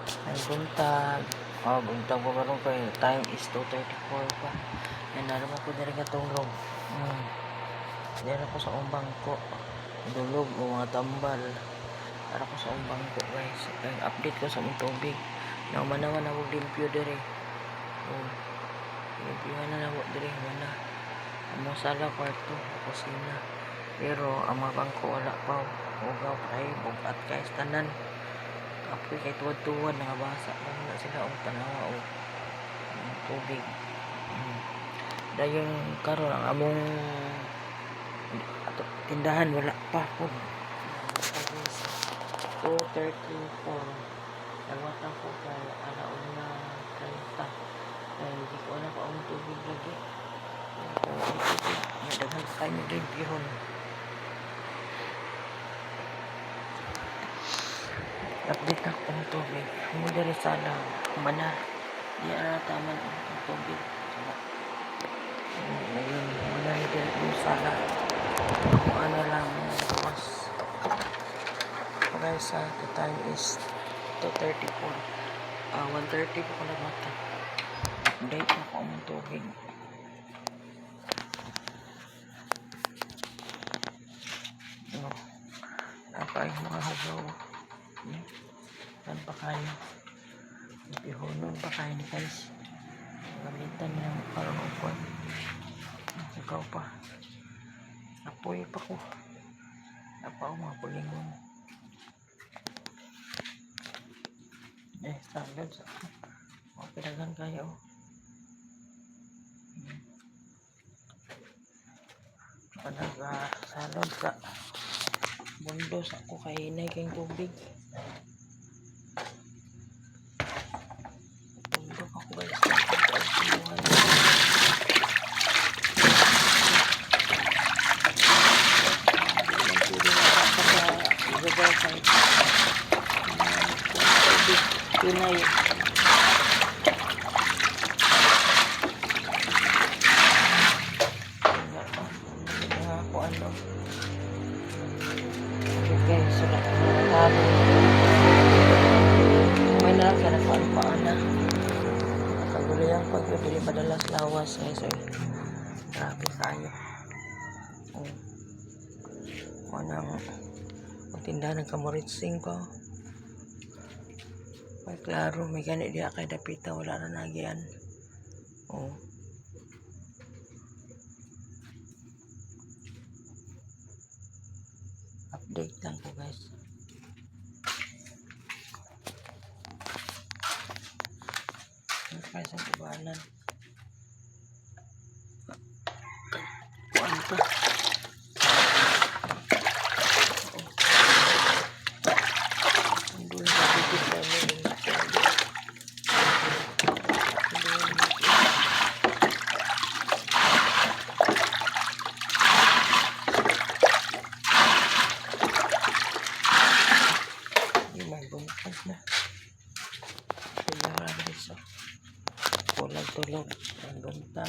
Ay buntag. Buntag po karon kay time is 2:34 pa. Ay naman ko diri katulog. Diri ko sa umbang ko. Dulog o mga tambal. Para ko sa umbang ko guys. Ay update ko sa mong tubig. Naman na mo limpyo diri. Limpyo na mo diri mana. Amo sala kwarto, kusina. Pero ang mga bangko wala pa. Ugaw kay bugat kay tanan. Apoy kay tuwad-tuwad nakabasa na sila og tanawa og tubig. Dayon karon ang among tindahan wala pa po. 2:34 nagwata ko kay alauna 30 kay di ko na pa ang tubig lagi. Daghan kayo nag-limpyhon. Update na kong tubig. Mula rin sana. Mana. Di na taman ang tubig. Ngayon, mula rin din sana. Kung ano lang mas. Okay, sa the time is 2:34. 1:30 po ko nagmata. Update na ko ang tubig. Napay mga hagaw. Saan pa kayo? Pihonon pa kayo ni guys. Gamitan niya parang upon. Ikaw pa. Apoy pa ko. Napaw mga pulingon. Salad sa pinagan kayo. Salad sa bundos ako kainay kayong tubig. Bundok ako guys. Pinay. Ako ano. Okay, sulat ko na tabo. May na lang sana kung paana. Nakagulay ang pagpili madalas lawas guys. Grabe kayo. Manang magtindahan ng kamuritsing ko. May klaro, may ganit diya kay dapita, wala na nagyan. Update lang ko guys. Guys, ang ibanan. Kuan pa. Buntag na. Sila nga rin sa tulog ang buntag.